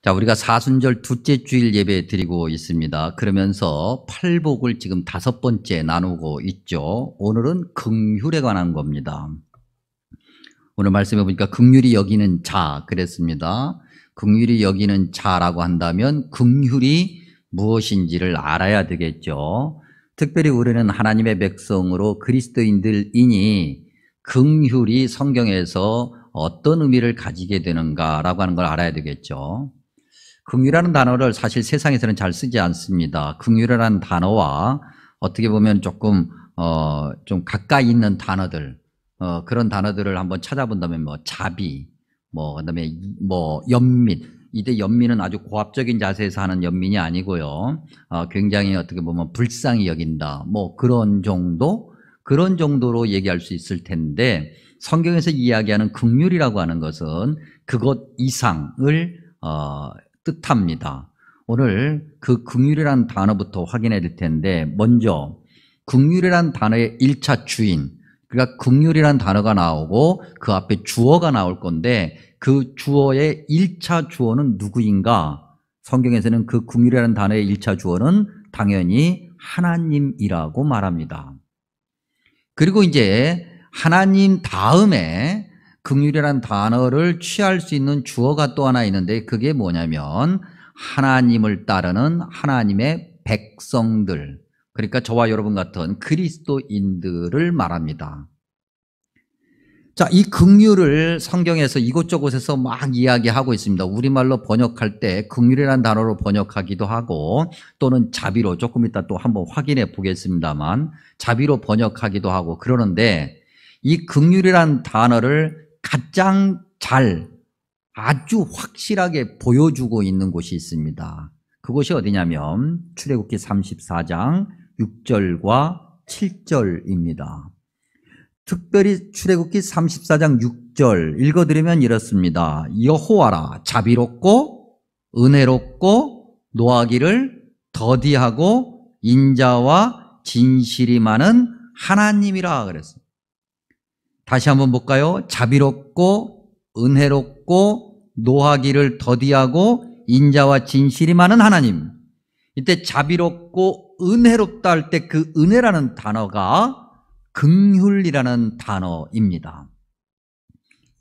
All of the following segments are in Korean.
자, 우리가 사순절 둘째 주일 예배 드리고 있습니다. 그러면서 팔복을 지금 5번째 나누고 있죠. 오늘은 긍휼에 관한 겁니다. 오늘 말씀해 보니까 긍휼히 여기는 자 그랬습니다. 긍휼히 여기는 자라고 한다면 긍휼이 무엇인지를 알아야 되겠죠. 특별히 우리는 하나님의 백성으로 그리스도인들이니 긍휼이 성경에서 어떤 의미를 가지게 되는가라고 하는 걸 알아야 되겠죠. 긍휼이라는 단어를 사실 세상에서는 잘 쓰지 않습니다. 긍휼이라는 단어와 어떻게 보면 조금 좀 가까이 있는 단어들, 그런 단어들을 한번 찾아본다면 자비, 그다음에 연민. 이때 연민은 아주 고압적인 자세에서 하는 연민이 아니고요. 굉장히 어떻게 보면 불쌍히 여긴다. 그런 정도로 얘기할 수 있을 텐데, 성경에서 이야기하는 긍휼이라고 하는 것은 그것 이상을 뜻합니다. 오늘 그 긍휼이라는 단어부터 확인해야 될 텐데, 먼저 긍휼이라는 단어의 1차 주인, 그러니까 긍휼이라는 단어가 나오고 그 앞에 주어가 나올 건데, 그 주어의 1차 주어는 누구인가? 성경에서는 그 긍휼이라는 단어의 1차 주어는 당연히 하나님이라고 말합니다. 그리고 이제 하나님 다음에 긍휼이라는 단어를 취할 수 있는 주어가 또 하나 있는데, 그게 뭐냐면 하나님을 따르는 하나님의 백성들, 그러니까 저와 여러분 같은 그리스도인들을 말합니다. 자, 이 긍휼을 성경에서 이곳저곳에서 막 이야기하고 있습니다. 우리말로 번역할 때 긍휼이라는 단어로 번역하기도 하고, 또는 자비로, 조금 이따 또 한번 확인해 보겠습니다만, 자비로 번역하기도 하고 그러는데, 이 긍휼이라는 단어를 가장 아주 확실하게 보여주고 있는 곳이 있습니다. 그곳이 어디냐면 출애굽기 34장 6절과 7절입니다. 특별히 출애굽기 34장 6절 읽어드리면 이렇습니다. 여호와라, 자비롭고 은혜롭고 노하기를 더디하고 인자와 진실이 많은 하나님이라 그랬습니다. 다시 한번 볼까요? 자비롭고 은혜롭고 노하기를 더디하고 인자와 진실이 많은 하나님. 이때 자비롭고 은혜롭다 할 때 그 은혜라는 단어가 긍휼이라는 단어입니다.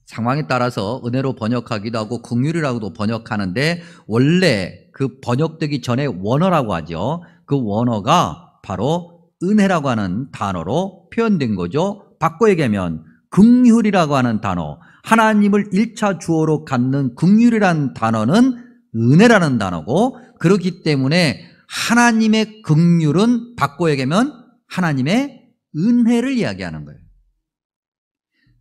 상황에 따라서 은혜로 번역하기도 하고 긍휼이라고도 번역하는데, 원래 그 번역되기 전에 원어라고 하죠. 그 원어가 바로 은혜라고 하는 단어로 표현된 거죠. 바꿔 얘기하면 긍휼이라고 하는 단어, 하나님을 1차 주어로 갖는 긍휼이라는 단어는 은혜라는 단어고, 그렇기 때문에 하나님의 긍휼은 바꿔 얘기하면 하나님의 은혜를 이야기하는 거예요.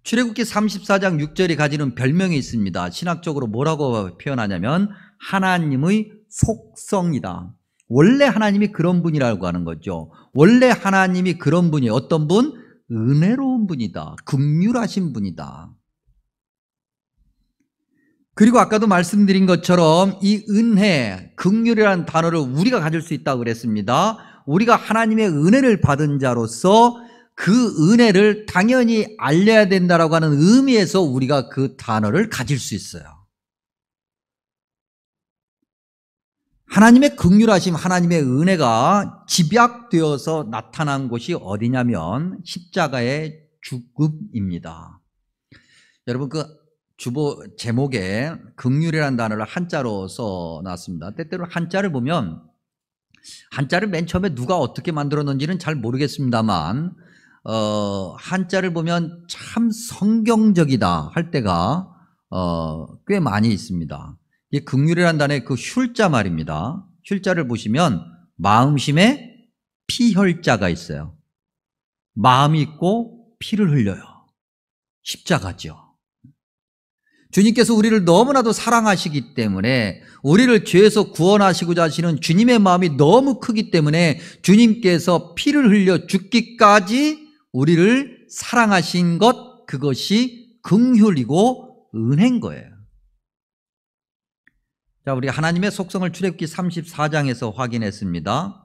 출애굽기 34장 6절이 가지는 별명이 있습니다. 신학적으로 뭐라고 표현하냐면 하나님의 속성이다. 원래 하나님이 그런 분이라고 하는 거죠. 원래 하나님이 그런 분이 어떤 분? 은혜로운 분이다. 긍휼하신 분이다. 그리고 아까도 말씀드린 것처럼 이 은혜, 긍휼이라는 단어를 우리가 가질 수 있다고 그랬습니다. 우리가 하나님의 은혜를 받은 자로서 그 은혜를 당연히 알려야 된다라고 하는 의미에서 우리가 그 단어를 가질 수 있어요. 하나님의 긍휼하심, 하나님의 은혜가 집약되어서 나타난 곳이 어디냐면 십자가의 죽음입니다. 여러분, 그 주보 제목에 긍휼이라는 단어를 한자로 써놨습니다. 때때로 한자를 보면, 한자를 맨 처음에 누가 어떻게 만들었는지는 잘 모르겠습니다만, 한자를 보면 참 성경적이다 할 때가 꽤 많이 있습니다. 이 긍휼이라는 단어의 그 휼자 말입니다. 휼자를 보시면 마음심에 피혈자가 있어요. 마음이 있고 피를 흘려요. 십자가죠. 주님께서 우리를 너무나도 사랑하시기 때문에, 우리를 죄에서 구원하시고자 하시는 주님의 마음이 너무 크기 때문에 주님께서 피를 흘려 죽기까지 우리를 사랑하신 것, 그것이 긍휼이고 은혜인 거예요. 자, 우리 하나님의 속성을 출애굽기 34장에서 확인했습니다.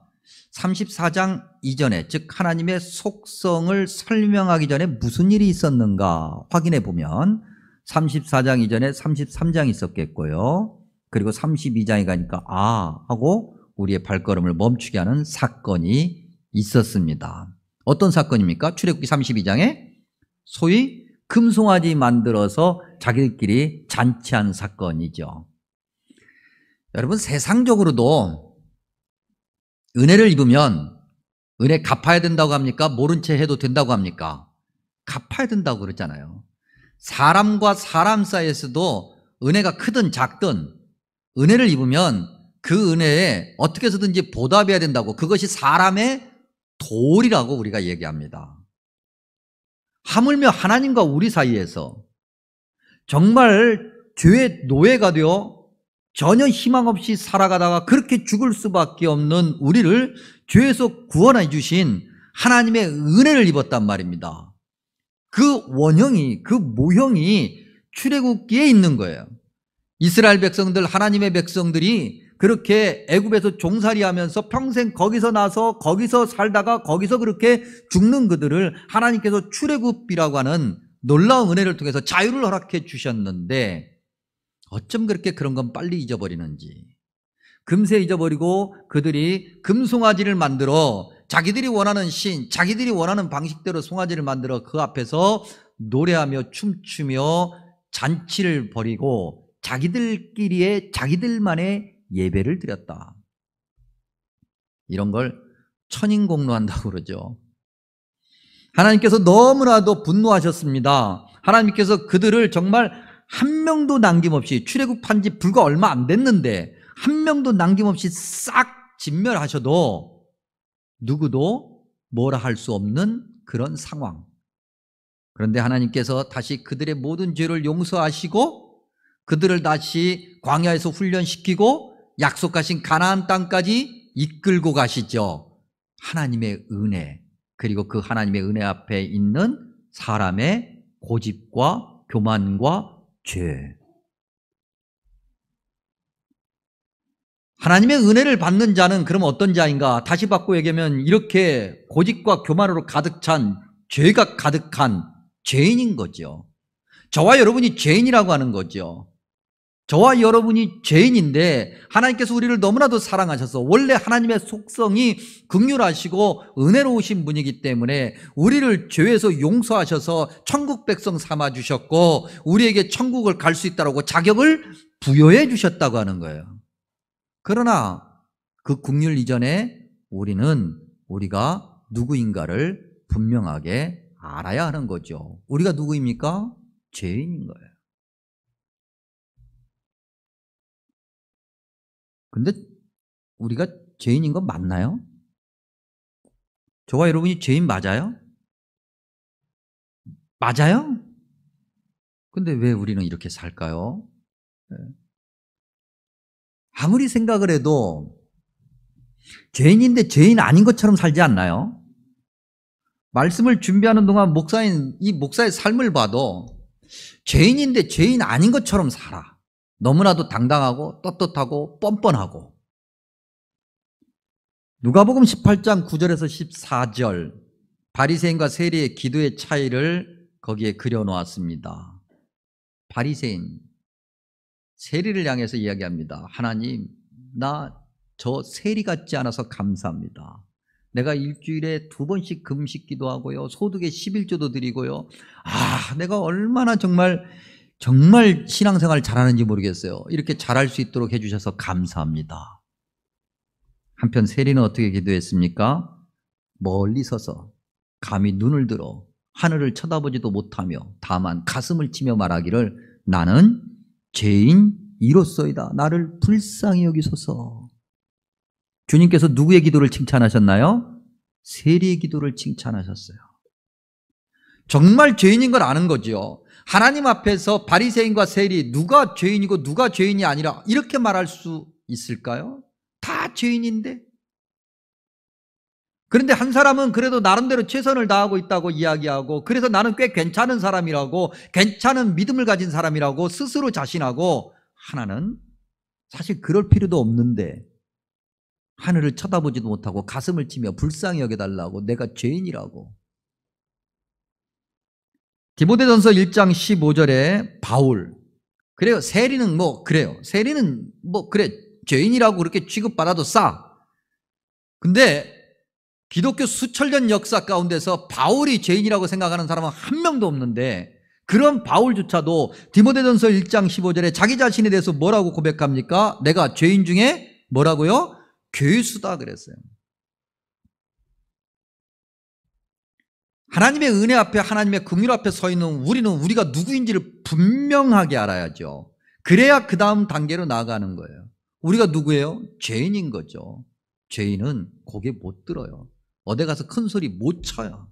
34장 이전에, 즉 하나님의 속성을 설명하기 전에 무슨 일이 있었는가 확인해 보면 34장 이전에 33장이 있었겠고요. 그리고 32장에 가니까 하고 우리의 발걸음을 멈추게 하는 사건이 있었습니다. 어떤 사건입니까? 출애굽기 32장에 소위 금송아지 만들어서 자기들끼리 잔치한 사건이죠. 여러분, 세상적으로도 은혜를 입으면 은혜 갚아야 된다고 합니까? 모른 채 해도 된다고 합니까? 갚아야 된다고 그러잖아요. 사람과 사람 사이에서도 은혜가 크든 작든 은혜를 입으면 그 은혜에 어떻게 해서든지 보답해야 된다고, 그것이 사람의 도리라고 우리가 얘기합니다. 하물며 하나님과 우리 사이에서 정말 죄의 노예가 되어 전혀 희망 없이 살아가다가 그렇게 죽을 수밖에 없는 우리를 죄에서 구원해 주신 하나님의 은혜를 입었단 말입니다. 그 원형이, 그 모형이 출애굽기에 있는 거예요. 이스라엘 백성들, 하나님의 백성들이 그렇게 애굽에서 종살이하면서 평생 거기서 나서 거기서 살다가 거기서 그렇게 죽는 그들을 하나님께서 출애굽이라고 하는 놀라운 은혜를 통해서 자유를 허락해 주셨는데 어쩜 그렇게 그런 건 빨리 잊어버리는지. 금세 잊어버리고 그들이 금송아지를 만들어 자기들이 원하는 신, 자기들이 원하는 방식대로 송아지를 만들어 그 앞에서 노래하며 춤추며 잔치를 벌이고 자기들끼리의 자기들만의 예배를 드렸다. 이런 걸 천인공노한다고 그러죠. 하나님께서 너무나도 분노하셨습니다. 하나님께서 그들을 정말 한 명도 남김없이, 출애굽한 지 불과 얼마 안 됐는데 한 명도 남김없이 싹 진멸하셔도 누구도 뭐라 할 수 없는 그런 상황. 그런데 하나님께서 다시 그들의 모든 죄를 용서하시고 그들을 다시 광야에서 훈련시키고 약속하신 가나안 땅까지 이끌고 가시죠. 하나님의 은혜, 그리고 그 하나님의 은혜 앞에 있는 사람의 고집과 교만과 죄. 하나님의 은혜를 받는 자는 그럼 어떤 자인가? 다시 바꿔 얘기하면 이렇게 고집과 교만으로 가득 찬, 죄가 가득한 죄인인 거죠. 저와 여러분이 죄인이라고 하는 거죠. 저와 여러분이 죄인인데 하나님께서 우리를 너무나도 사랑하셔서, 원래 하나님의 속성이 긍휼하시고 은혜로우신 분이기 때문에 우리를 죄에서 용서하셔서 천국 백성 삼아주셨고 우리에게 천국을 갈 수 있다고 자격을 부여해 주셨다고 하는 거예요. 그러나 그 긍휼 이전에 우리가 누구인가를 분명하게 알아야 하는 거죠. 우리가 누구입니까? 죄인인 거예요. 근데 우리가 죄인인 건 맞나요? 저와 여러분이 죄인 맞아요? 맞아요? 근데 왜 우리는 이렇게 살까요? 아무리 생각을 해도 죄인인데 죄인 아닌 것처럼 살지 않나요? 말씀을 준비하는 동안 이 목사의 삶을 봐도 죄인인데 죄인 아닌 것처럼 살아. 너무나도 당당하고 떳떳하고 뻔뻔하고. 누가복음 18장 9절에서 14절, 바리새인과 세리의 기도의 차이를 거기에 그려놓았습니다. 바리새인, 세리를 향해서 이야기합니다. 하나님, 나 저 세리 같지 않아서 감사합니다. 내가 일주일에 2번씩 금식 기도하고요, 소득의 11조도 드리고요, 내가 얼마나 정말 신앙생활 잘하는지 모르겠어요. 이렇게 잘할 수 있도록 해주셔서 감사합니다. 한편 세리는 어떻게 기도했습니까? 멀리 서서 감히 눈을 들어 하늘을 쳐다보지도 못하며 다만 가슴을 치며 말하기를, 나는 죄인이로소이다. 나를 불쌍히 여기소서. 주님께서 누구의 기도를 칭찬하셨나요? 세리의 기도를 칭찬하셨어요. 정말 죄인인 걸 아는 거죠. 하나님 앞에서 바리새인과 세리, 누가 죄인이고 누가 죄인이 아니라 이렇게 말할 수 있을까요? 다 죄인인데. 그런데 한 사람은 그래도 나름대로 최선을 다하고 있다고 이야기하고, 그래서 나는 꽤 괜찮은 사람이라고, 괜찮은 믿음을 가진 사람이라고 스스로 자신하고, 하나는 사실 그럴 필요도 없는데 하늘을 쳐다보지도 못하고 가슴을 치며 불쌍히 여겨달라고, 내가 죄인이라고. 디모데전서 1장 15절에 바울, 그래요. 세리는 뭐 그래요. 세리는 뭐 그래 죄인이라고 그렇게 취급받아도 싸. 근데 기독교 수천 년 역사 가운데서 바울이 죄인이라고 생각하는 사람은 한 명도 없는데 그런 바울조차도 디모데전서 1장 15절에 자기 자신에 대해서 뭐라고 고백합니까? 내가 죄인 중에 뭐라고요? 괴수다 그랬어요. 하나님의 은혜 앞에 하나님의 긍휼 앞에 서 있는 우리는 우리가 누구인지를 분명하게 알아야죠. 그래야 그 다음 단계로 나아가는 거예요. 우리가 누구예요? 죄인인 거죠. 죄인은 고개 못 들어요. 어디 가서 큰 소리 못 쳐요.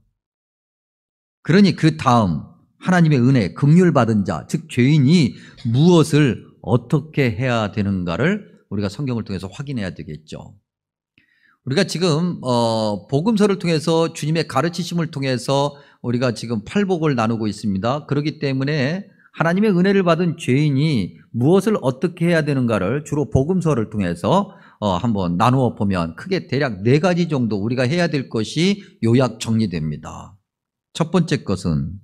그러니 그 다음 하나님의 은혜 긍휼 받은 자, 즉 죄인이 무엇을 어떻게 해야 되는가를 우리가 성경을 통해서 확인해야 되겠죠. 우리가 지금 복음서를 통해서 주님의 가르치심을 통해서 우리가 지금 팔복을 나누고 있습니다. 그렇기 때문에 하나님의 은혜를 받은 죄인이 무엇을 어떻게 해야 되는가를 주로 복음서를 통해서 한번 나누어 보면 크게 대략 4가지 정도 우리가 해야 될 것이 요약 정리됩니다. 첫 번째 것은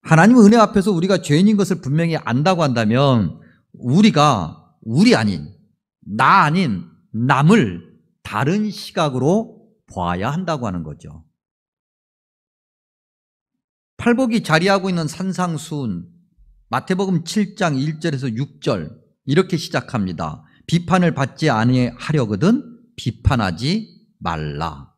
하나님의 은혜 앞에서 우리가 죄인인 것을 분명히 안다고 한다면 우리가 우리 아닌 나 아닌 남을 다른 시각으로 봐야 한다고 하는 거죠. 팔복이 자리하고 있는 산상수훈 마태복음 7장 1절에서 6절 이렇게 시작합니다. 비판을 받지 아니하려거든 비판하지 말라.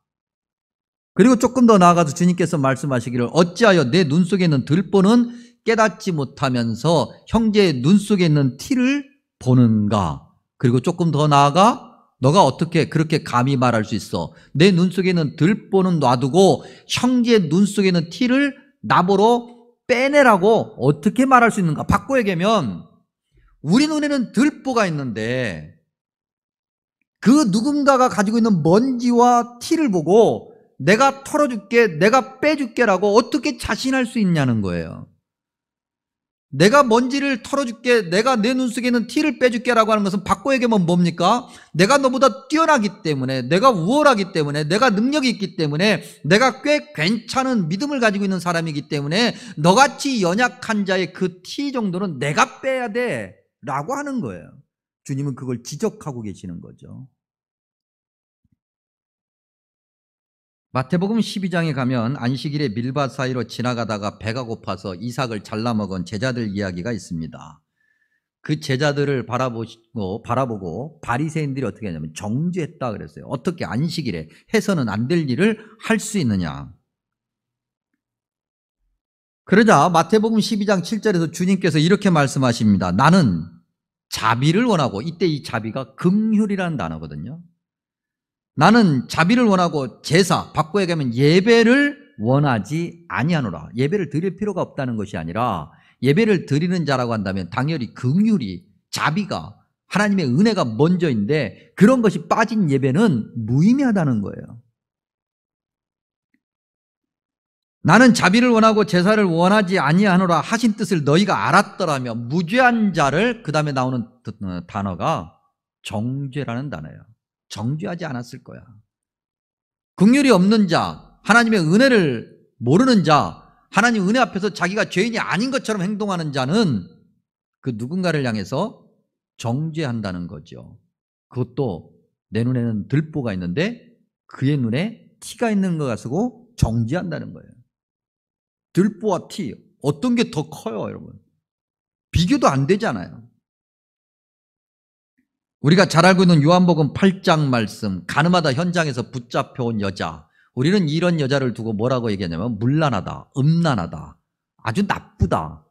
그리고 조금 더 나아가서 주님께서 말씀하시기를 어찌하여 내 눈 속에 있는 들보는 깨닫지 못하면서 형제의 눈 속에 있는 티를 보는가. 그리고 조금 더 나아가 너가 어떻게 그렇게 감히 말할 수 있어? 내 눈 속에 있는 들보는 놔두고 형제의 눈 속에 있는 티를 나보러 빼내라고 어떻게 말할 수 있는가? 바꿔 얘기하면 우리 눈에는 들보가 있는데 그 누군가가 가지고 있는 먼지와 티를 보고 내가 털어줄게, 내가 빼줄게라고 어떻게 자신할 수 있냐는 거예요. 내가 먼지를 털어줄게, 내가 내 눈 속에 있는 티를 빼줄게라고 하는 것은 바꿔 얘기하면 뭡니까? 내가 너보다 뛰어나기 때문에, 내가 우월하기 때문에, 내가 능력이 있기 때문에, 내가 꽤 괜찮은 믿음을 가지고 있는 사람이기 때문에 너같이 연약한 자의 그 티 정도는 내가 빼야 돼 라고 하는 거예요. 주님은 그걸 지적하고 계시는 거죠. 마태복음 12장에 가면 안식일에 밀밭 사이로 지나가다가 배가 고파서 이삭을 잘라 먹은 제자들 이야기가 있습니다. 그 제자들을 바라보고 바리새인들이 어떻게 하냐면 정죄했다 그랬어요. 어떻게 안식일에 해서는 안 될 일을 할 수 있느냐. 그러자 마태복음 12장 7절에서 주님께서 이렇게 말씀하십니다. 나는 자비를 원하고, 이때 이 자비가 긍휼이라는 단어거든요. 나는 자비를 원하고 제사, 바꿔 얘기하면 예배를 원하지 아니하노라. 예배를 드릴 필요가 없다는 것이 아니라 예배를 드리는 자라고 한다면 당연히 긍휼이, 자비가, 하나님의 은혜가 먼저인데 그런 것이 빠진 예배는 무의미하다는 거예요. 나는 자비를 원하고 제사를 원하지 아니하노라 하신 뜻을 너희가 알았더라면 무죄한 자를, 그 다음에 나오는 단어가 정죄라는 단어예요. 정죄하지 않았을 거야. 긍휼이 없는 자, 하나님의 은혜를 모르는 자, 하나님 은혜 앞에서 자기가 죄인이 아닌 것처럼 행동하는 자는 그 누군가를 향해서 정죄한다는 거죠. 그것도 내 눈에는 들보가 있는데 그의 눈에 티가 있는 것 같고 정죄한다는 거예요. 들보와 티, 어떤 게 더 커요, 여러분? 비교도 안 되잖아요. 우리가 잘 알고 있는 요한복음 8장 말씀, 가늠하다 현장에서 붙잡혀온 여자, 우리는 이런 여자를 두고 뭐라고 얘기하냐면 문란하다, 음란하다, 아주 나쁘다,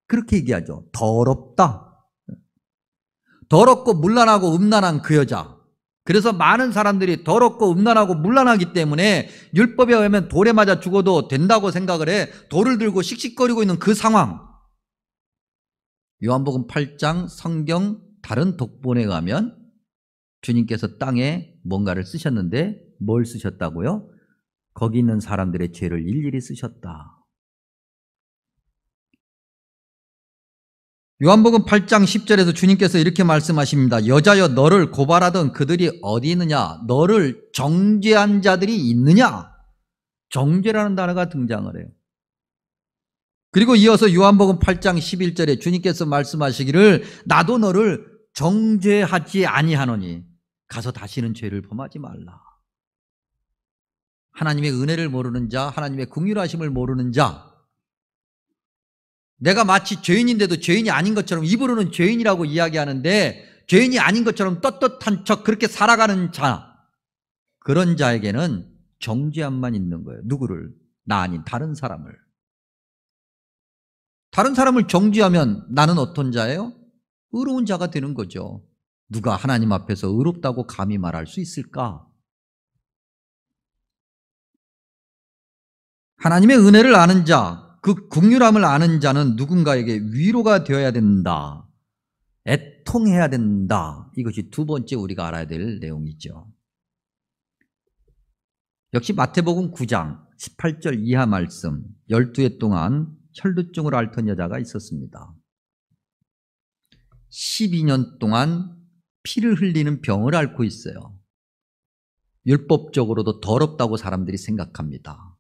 그렇게 얘기하죠. 더럽다. 더럽고 문란하고 음란한 그 여자. 그래서 많은 사람들이 더럽고 음란하고 문란하기 때문에 율법에 의하면 돌에 맞아 죽어도 된다고 생각을 해. 돌을 들고 씩씩거리고 있는 그 상황. 요한복음 8장 성경 다른 독본에 가면 주님께서 땅에 뭔가를 쓰셨는데 뭘 쓰셨다고요? 거기 있는 사람들의 죄를 일일이 쓰셨다. 요한복음 8장 10절에서 주님께서 이렇게 말씀하십니다. 여자여 너를 고발하던 그들이 어디 있느냐? 너를 정죄한 자들이 있느냐? 정죄라는 단어가 등장을 해요. 그리고 이어서 요한복음 8장 11절에 주님께서 말씀하시기를 나도 너를 정죄하지 아니하노니 가서 다시는 죄를 범하지 말라. 하나님의 은혜를 모르는 자, 하나님의 긍휼하심을 모르는 자, 내가 마치 죄인인데도 죄인이 아닌 것처럼 입으로는 죄인이라고 이야기하는데 죄인이 아닌 것처럼 떳떳한 척 그렇게 살아가는 자, 그런 자에게는 정죄함만 있는 거예요. 누구를? 나 아닌 다른 사람을. 다른 사람을 정죄하면 나는 어떤 자예요? 의로운 자가 되는 거죠. 누가 하나님 앞에서 의롭다고 감히 말할 수 있을까? 하나님의 은혜를 아는 자, 그 긍휼함을 아는 자는 누군가에게 위로가 되어야 된다. 애통해야 된다. 이것이 두 번째 우리가 알아야 될 내용이죠. 역시 마태복음 9장 18절 이하 말씀, 12해 동안 혈루증으로 앓던 여자가 있었습니다. 12년 동안 피를 흘리는 병을 앓고 있어요. 율법적으로도 더럽다고 사람들이 생각합니다.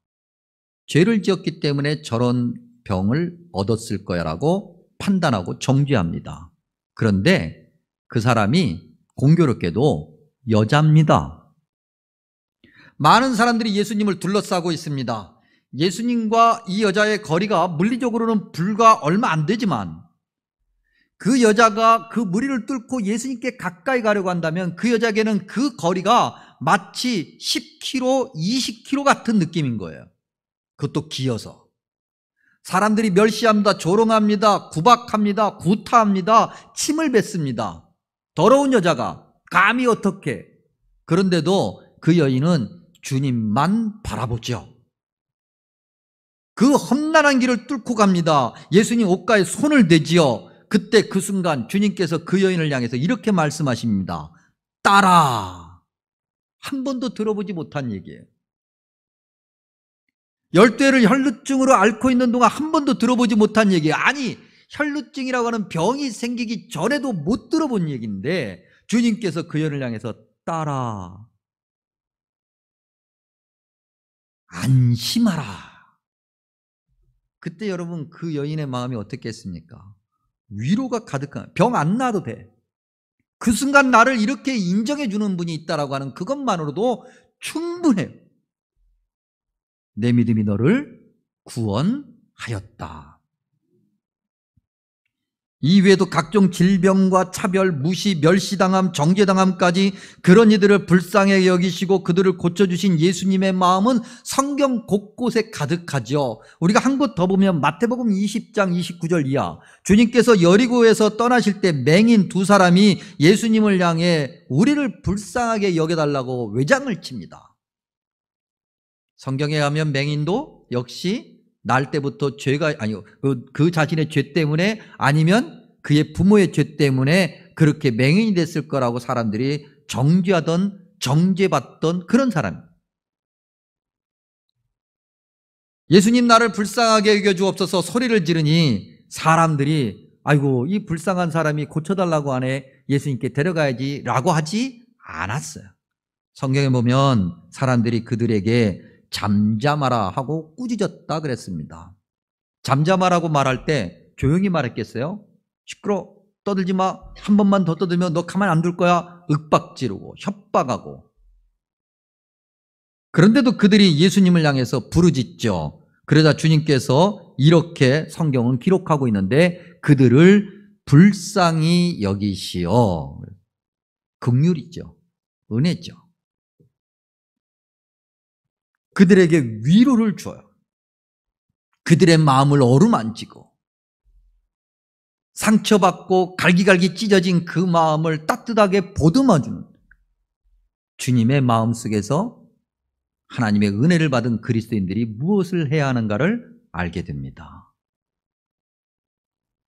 죄를 지었기 때문에 저런 병을 얻었을 거야라고 판단하고 정죄합니다. 그런데 그 사람이 공교롭게도 여자입니다. 많은 사람들이 예수님을 둘러싸고 있습니다. 예수님과 이 여자의 거리가 물리적으로는 불과 얼마 안 되지만 그 여자가 그 무리를 뚫고 예수님께 가까이 가려고 한다면 그 여자에게는 그 거리가 마치 10km, 20km 같은 느낌인 거예요. 그것도 기어서. 사람들이 멸시합니다. 조롱합니다. 구박합니다. 구타합니다. 침을 뱉습니다. 더러운 여자가 감히 어떻게. 그런데도 그 여인은 주님만 바라보죠. 그 험난한 길을 뚫고 갑니다. 예수님 옷가에 손을 대지요. 그때 그 순간 주님께서 그 여인을 향해서 이렇게 말씀하십니다. 따라. 한 번도 들어보지 못한 얘기예요. 12해를 혈루증으로 앓고 있는 동안 한 번도 들어보지 못한 얘기예요. 아니, 혈루증이라고 하는 병이 생기기 전에도 못 들어본 얘기인데 주님께서 그 여인을 향해서 따라. 안심하라. 그때 여러분 그 여인의 마음이 어떻겠습니까? 위로가 가득한, 병 안 나도 돼. 그 순간 나를 이렇게 인정해 주는 분이 있다라고 하는 그것만으로도 충분해요. 내 믿음이 너를 구원하였다. 이외에도 각종 질병과 차별, 무시, 멸시당함, 정죄당함까지 그런 이들을 불쌍히 여기시고 그들을 고쳐주신 예수님의 마음은 성경 곳곳에 가득하죠. 우리가 한 곳 더 보면 마태복음 20장 29절 이하, 주님께서 여리고에서 떠나실 때 맹인 두 사람이 예수님을 향해 우리를 불쌍하게 여겨달라고 외장을 칩니다. 성경에 가면 맹인도 역시 날 때부터 죄가, 아니요, 그 자신의 죄 때문에 아니면 그의 부모의 죄 때문에 그렇게 맹인이 됐을 거라고 사람들이 정죄하던, 정죄받던 그런 사람. 예수님 나를 불쌍하게 여겨주옵소서 소리를 지르니 사람들이 아이고 이 불쌍한 사람이 고쳐달라고 하네, 예수님께 데려가야지 라고 하지 않았어요. 성경에 보면 사람들이 그들에게 잠잠하라 하고 꾸짖었다 그랬습니다. 잠잠하라고 말할 때 조용히 말했겠어요? 시끄러, 떠들지 마, 한 번만 더 떠들면 너 가만 안 둘 거야. 윽박지르고 협박하고. 그런데도 그들이 예수님을 향해서 부르짖죠. 그러자 주님께서 이렇게 성경은 기록하고 있는데 그들을 불쌍히 여기시어. 긍휼이죠. 은혜죠. 그들에게 위로를 줘요. 그들의 마음을 어루만지고 상처받고 갈기갈기 찢어진 그 마음을 따뜻하게 보듬어주는 주님의 마음속에서 하나님의 은혜를 받은 그리스도인들이 무엇을 해야 하는가를 알게 됩니다.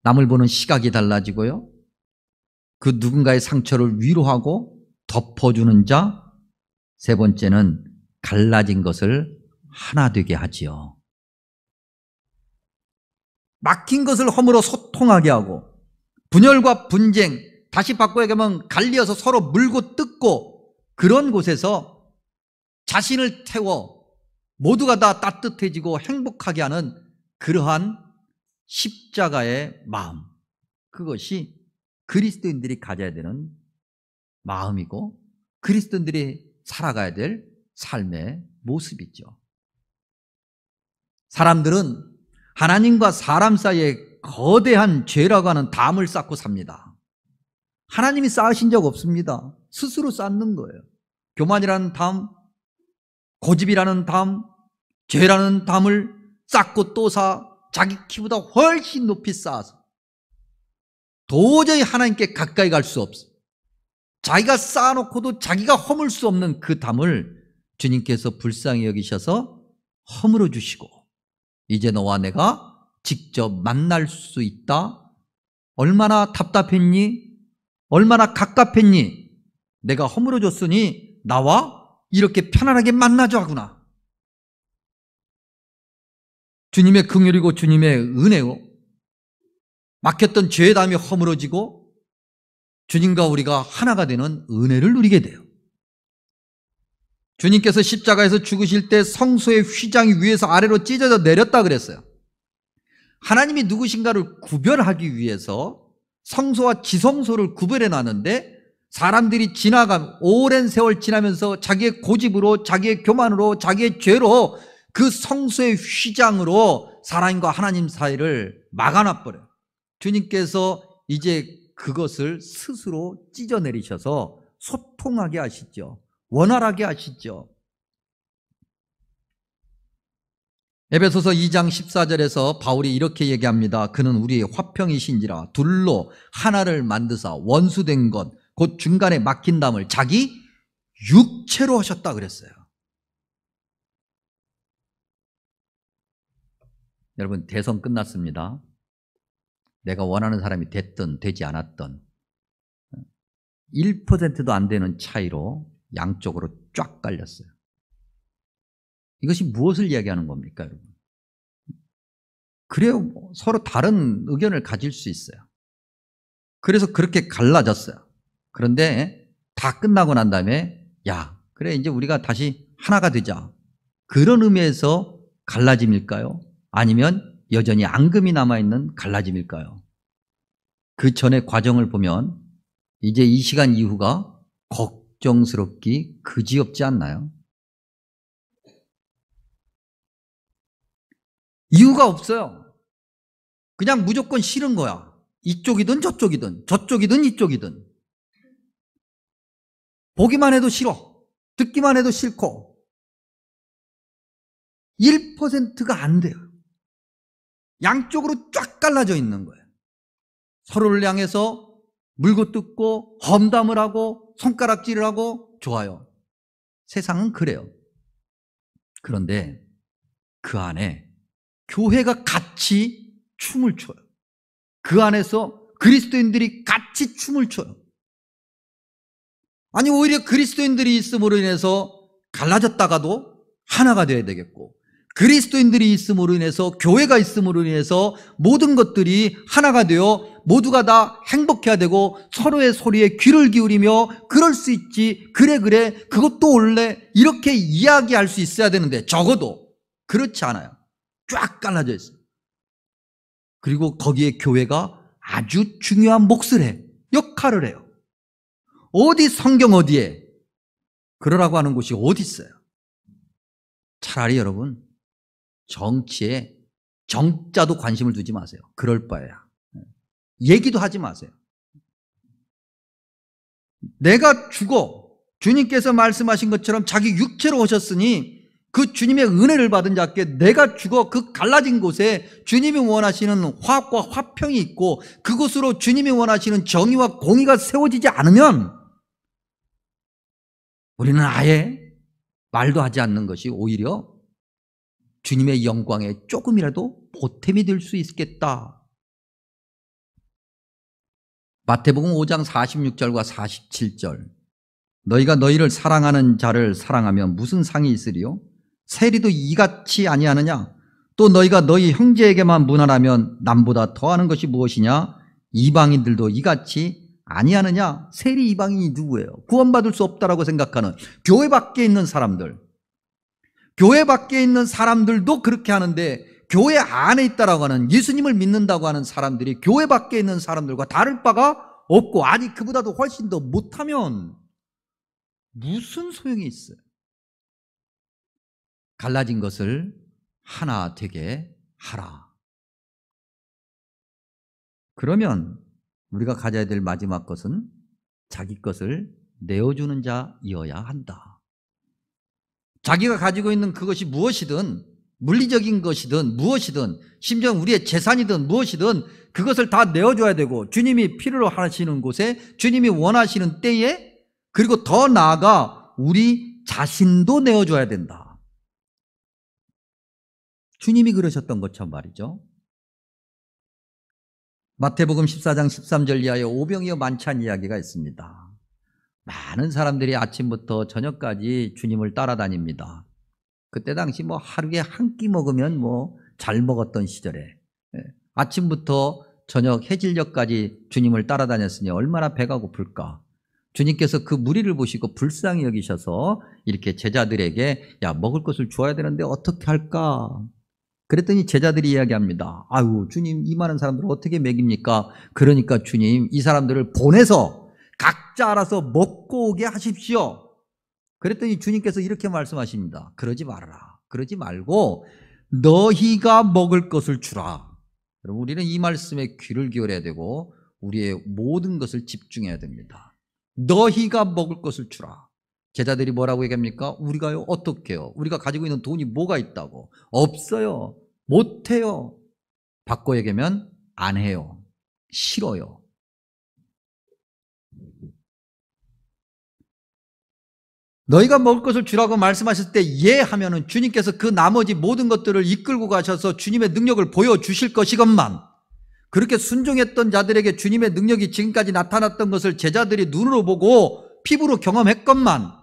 남을 보는 시각이 달라지고요. 그 누군가의 상처를 위로하고 덮어주는 자. 세 번째는 갈라진 것을 하나 되게 하지요. 막힌 것을 허물어 소통하게 하고 분열과 분쟁, 다시 바꿔 얘기하면 갈리어서 서로 물고 뜯고 그런 곳에서 자신을 태워 모두가 다 따뜻해지고 행복하게 하는 그러한 십자가의 마음, 그것이 그리스도인들이 가져야 되는 마음이고 그리스도인들이 살아가야 될 삶의 모습이죠. 사람들은 하나님과 사람 사이에 거대한 죄라고 하는 담을 쌓고 삽니다. 하나님이 쌓으신 적 없습니다. 스스로 쌓는 거예요. 교만이라는 담, 고집이라는 담, 죄라는 담을 쌓고 또 쌓아 자기 키보다 훨씬 높이 쌓아서 도저히 하나님께 가까이 갈 수 없어. 자기가 쌓아놓고도 자기가 허물 수 없는 그 담을 주님께서 불쌍히 여기셔서 허물어 주시고 이제 너와 내가 직접 만날 수 있다. 얼마나 답답했니? 얼마나 갑갑했니? 내가 허물어 줬으니 나와 이렇게 편안하게 만나자 하구나. 주님의 긍휼이고 주님의 은혜요. 막혔던 죄의 담이 허물어지고 주님과 우리가 하나가 되는 은혜를 누리게 돼요. 주님께서 십자가에서 죽으실 때 성소의 휘장이 위에서 아래로 찢어져 내렸다 그랬어요. 하나님이 누구신가를 구별하기 위해서 성소와 지성소를 구별해 놨는데 사람들이 오랜 세월 지나면서 자기의 고집으로 자기의 교만으로 자기의 죄로 그 성소의 휘장으로 하나님과 하나님 사이를 막아놔버려요. 주님께서 이제 그것을 스스로 찢어내리셔서 소통하게 하시죠. 원활하게 하시죠. 에베소서 2장 14절에서 바울이 이렇게 얘기합니다. 그는 우리의 화평이신지라 둘로 하나를 만드사 원수된 것 곧 중간에 막힌 담을 자기 육체로 하셨다 그랬어요. 여러분 대선 끝났습니다. 내가 원하는 사람이 됐든 되지 않았든 1%도 안 되는 차이로 양쪽으로 쫙 깔렸어요. 이것이 무엇을 이야기하는 겁니까, 여러분? 그래요, 서로 다른 의견을 가질 수 있어요. 그래서 그렇게 갈라졌어요. 그런데 다 끝나고 난 다음에 야, 그래 이제 우리가 다시 하나가 되자. 그런 의미에서 갈라짐일까요? 아니면 여전히 앙금이 남아있는 갈라짐일까요? 그 전의 과정을 보면 이제 이 시간 이후가 걱정스럽기 그지없지 않나요? 이유가 없어요. 그냥 무조건 싫은 거야. 이쪽이든 저쪽이든 저쪽이든 이쪽이든 보기만 해도 싫어. 듣기만 해도 싫고 1%가 안 돼요. 양쪽으로 쫙 갈라져 있는 거예요. 서로를 향해서 물고 뜯고 험담을 하고 손가락질을 하고 좋아요. 세상은 그래요. 그런데 그 안에 교회가 같이 춤을 춰요. 그 안에서 그리스도인들이 같이 춤을 춰요. 아니 오히려 그리스도인들이 있음으로 인해서 갈라졌다가도 하나가 되어야 되겠고 그리스도인들이 있음으로 인해서 교회가 있음으로 인해서 모든 것들이 하나가 되어 모두가 다 행복해야 되고 서로의 소리에 귀를 기울이며 그럴 수 있지 그래 그것도 올래 이렇게 이야기할 수 있어야 되는데 적어도 그렇지 않아요. 쫙 갈라져 있어요. 그리고 거기에 교회가 아주 중요한 몫을 해. 역할을 해요. 어디 성경 어디에 그러라고 하는 곳이 어디 있어요? 차라리 여러분 정치에 정자도 관심을 두지 마세요. 그럴 바에야. 얘기도 하지 마세요. 내가 죽어 주님께서 말씀하신 것처럼 자기 육체로 오셨으니 그 주님의 은혜를 받은 자께 내가 죽어 그 갈라진 곳에 주님이 원하시는 화합과 화평이 있고 그곳으로 주님이 원하시는 정의와 공의가 세워지지 않으면 우리는 아예 말도 하지 않는 것이 오히려 주님의 영광에 조금이라도 보탬이 될 수 있겠다. 마태복음 5장 46절과 47절 너희가 너희를 사랑하는 자를 사랑하면 무슨 상이 있으리요? 세리도 이같이 아니하느냐? 또 너희가 너희 형제에게만 무난하면 남보다 더하는 것이 무엇이냐? 이방인들도 이같이 아니하느냐? 세리 이방인이 누구예요? 구원받을 수 없다라고 생각하는 교회 밖에 있는 사람들. 교회 밖에 있는 사람들도 그렇게 하는데 교회 안에 있다라고 하는, 예수님을 믿는다고 하는 사람들이 교회 밖에 있는 사람들과 다를 바가 없고, 아니 그보다도 훨씬 더 못하면 무슨 소용이 있어요? 갈라진 것을 하나 되게 하라. 그러면 우리가 가져야 될 마지막 것은 자기 것을 내어주는 자이어야 한다. 자기가 가지고 있는 그것이 무엇이든, 물리적인 것이든 무엇이든, 심지어 우리의 재산이든 무엇이든 그것을 다 내어줘야 되고, 주님이 필요로 하시는 곳에, 주님이 원하시는 때에, 그리고 더 나아가 우리 자신도 내어줘야 된다. 주님이 그러셨던 것처럼 말이죠. 마태복음 14장 13절 이하에 오병이어 만찬 이야기가 있습니다. 많은 사람들이 아침부터 저녁까지 주님을 따라다닙니다. 그때 당시 하루에 한 끼 먹으면 잘 먹었던 시절에, 아침부터 저녁 해질녘까지 주님을 따라다녔으니 얼마나 배가 고플까. 주님께서 그 무리를 보시고 불쌍히 여기셔서 이렇게 제자들에게, 야, 먹을 것을 주어야 되는데 어떻게 할까? 그랬더니 제자들이 이야기합니다. 아유, 주님, 이 많은 사람들을 어떻게 먹입니까? 그러니까 주님, 이 사람들을 보내서 각자 알아서 먹고 오게 하십시오. 그랬더니 주님께서 이렇게 말씀하십니다. 그러지 말아라. 그러지 말고 너희가 먹을 것을 주라. 여러분, 우리는 이 말씀에 귀를 기울여야 되고 우리의 모든 것을 집중해야 됩니다. 너희가 먹을 것을 주라. 제자들이 뭐라고 얘기합니까? 우리가요? 어떻게요? 우리가 가지고 있는 돈이 뭐가 있다고? 없어요. 못해요. 바꿔 얘기하면 안 해요. 싫어요. 너희가 먹을 것을 주라고 말씀하실 때 예 하면은 주님께서 그 나머지 모든 것들을 이끌고 가셔서 주님의 능력을 보여주실 것이건만, 그렇게 순종했던 자들에게 주님의 능력이 지금까지 나타났던 것을 제자들이 눈으로 보고 피부로 경험했건만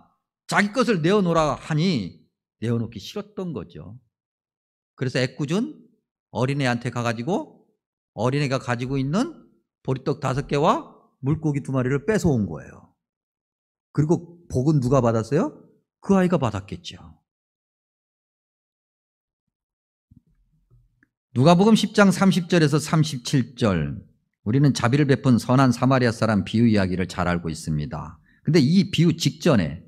자기 것을 내어놓으라 하니 내어놓기 싫었던 거죠. 그래서 애꿎은 어린애한테 가가지고 어린애가 가지고 있는 보리떡 5개와 물고기 2마리를 뺏어온 거예요. 그리고 복은 누가 받았어요? 그 아이가 받았겠죠. 누가복음 10장 30절에서 37절, 우리는 자비를 베푼 선한 사마리아 사람 비유 이야기를 잘 알고 있습니다. 근데 이 비유 직전에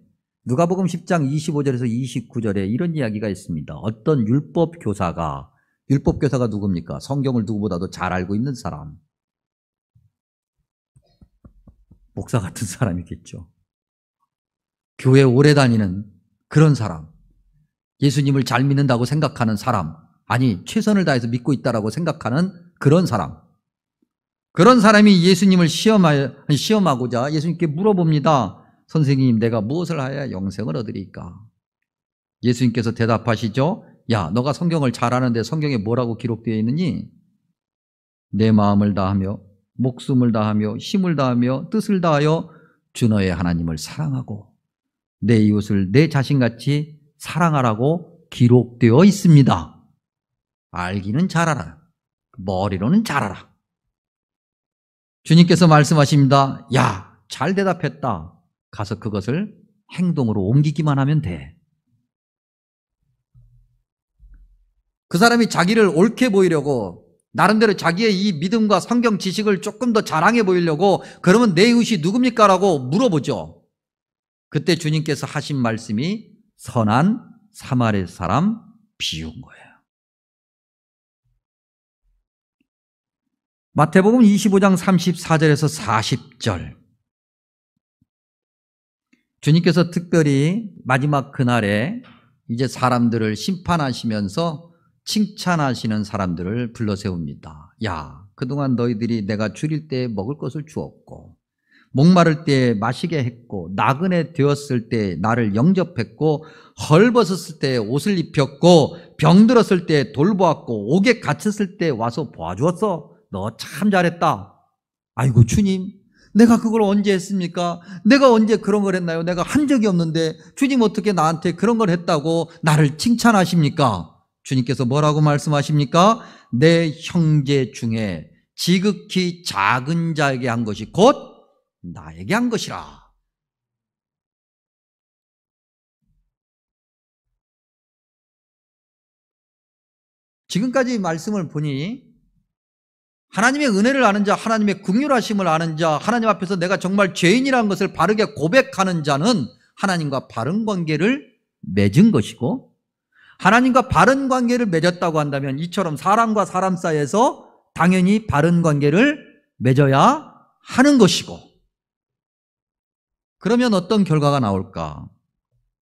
누가복음 10장 25절에서 29절에 이런 이야기가 있습니다. 어떤 율법 교사가 누굽니까? 성경을 누구보다도 잘 알고 있는 사람, 목사 같은 사람이겠죠. 교회 오래 다니는 그런 사람, 예수님을 잘 믿는다고 생각하는 사람, 아니 최선을 다해서 믿고 있다라고 생각하는 그런 사람이 예수님을 시험하고자 예수님께 물어봅니다. 선생님, 내가 무엇을 하여야 영생을 얻으리까? 예수님께서 대답하시죠. 야, 너가 성경을 잘 아는데 성경에 뭐라고 기록되어 있느니? 내 마음을 다하며 목숨을 다하며 힘을 다하며 뜻을 다하여 주 너의 하나님을 사랑하고 내 이웃을 내 자신같이 사랑하라고 기록되어 있습니다. 알기는 잘 알아요. 머리로는 잘 알아. 주님께서 말씀하십니다. 야, 잘 대답했다. 가서 그것을 행동으로 옮기기만 하면 돼. 그 사람이 자기를 옳게 보이려고, 나름대로 자기의 이 믿음과 성경 지식을 조금 더 자랑해 보이려고, 그러면 내 이웃이 누굽니까? 라고 물어보죠. 그때 주님께서 하신 말씀이 선한 사마리아 사람 비유인 거예요. 마태복음 25장 34절에서 40절, 주님께서 특별히 마지막 그날에 이제 사람들을 심판하시면서 칭찬하시는 사람들을 불러 세웁니다. 야, 그동안 너희들이 내가 줄일 때 먹을 것을 주었고, 목마를 때 마시게 했고, 나그네 되었을 때 나를 영접했고, 헐벗었을 때 옷을 입혔고, 병들었을 때 돌보았고, 옥에 갇혔을 때 와서 도와주었어. 너 참 잘했다. 아이고 주님, 내가 그걸 언제 했습니까? 내가 언제 그런 걸 했나요? 내가 한 적이 없는데 주님 어떻게 나한테 그런 걸 했다고 나를 칭찬하십니까? 주님께서 뭐라고 말씀하십니까? 내 형제 중에 지극히 작은 자에게 한 것이 곧 나에게 한 것이라. 지금까지 말씀을 보니 하나님의 은혜를 아는 자, 하나님의 긍휼하심을 아는 자, 하나님 앞에서 내가 정말 죄인이라는 것을 바르게 고백하는 자는 하나님과 바른 관계를 맺은 것이고, 하나님과 바른 관계를 맺었다고 한다면 이처럼 사람과 사람 사이에서 당연히 바른 관계를 맺어야 하는 것이고, 그러면 어떤 결과가 나올까?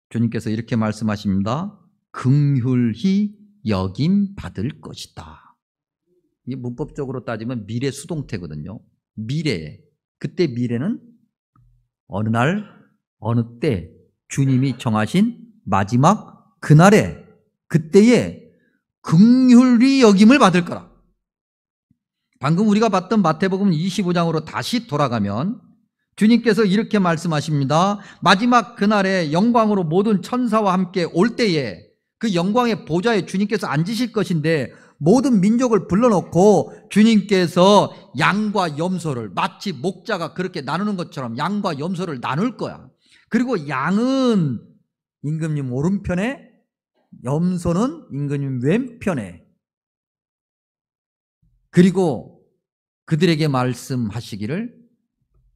주님께서 이렇게 말씀하십니다. 긍휼히 여김 받을 것이다. 이게 문법적으로 따지면 미래 수동태거든요. 미래에. 그때 미래는 어느 날, 어느 때 주님이 정하신 마지막 그날에, 그때에 긍휼히 여김을 받을 거라. 방금 우리가 봤던 마태복음 25장으로 다시 돌아가면 주님께서 이렇게 말씀하십니다. 마지막 그날에 영광으로 모든 천사와 함께 올 때에 그 영광의 보좌에 주님께서 앉으실 것인데, 모든 민족을 불러놓고 주님께서 양과 염소를 마치 목자가 그렇게 나누는 것처럼 양과 염소를 나눌 거야. 그리고 양은 임금님 오른편에, 염소는 임금님 왼편에. 그리고 그들에게 말씀하시기를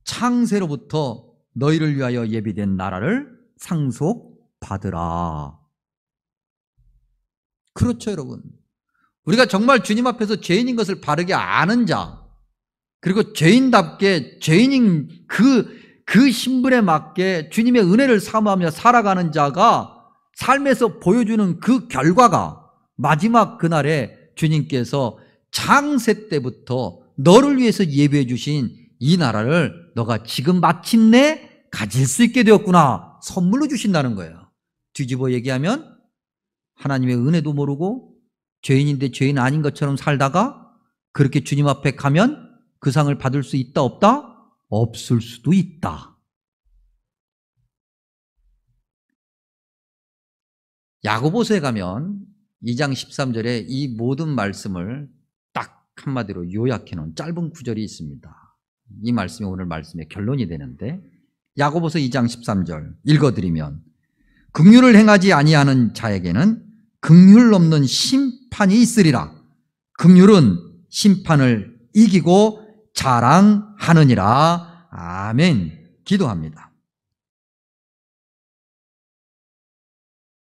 창세로부터 너희를 위하여 예비된 나라를 상속받으라. 그렇죠, 여러분. 우리가 정말 주님 앞에서 죄인인 것을 바르게 아는 자, 그리고 죄인답게 죄인인 그 신분에 맞게 주님의 은혜를 사모하며 살아가는 자가 삶에서 보여주는 그 결과가 마지막 그날에 주님께서 창세 때부터 너를 위해서 예비해 주신 이 나라를 너가 지금 마침내 가질 수 있게 되었구나, 선물로 주신다는 거예요. 뒤집어 얘기하면 하나님의 은혜도 모르고 죄인인데 죄인 아닌 것처럼 살다가 그렇게 주님 앞에 가면 그 상을 받을 수 있다, 없다? 없을 수도 있다. 야고보서에 가면 2장 13절에 이 모든 말씀을 딱 한마디로 요약해 놓은 짧은 구절이 있습니다. 이 말씀이 오늘 말씀의 결론이 되는데, 야고보서 2장 13절 읽어드리면, 긍휼을 행하지 아니하는 자에게는 긍휼 없는 심판이 있으리라. 긍휼은 심판을 이기고 자랑하느니라. 아멘. 기도합니다.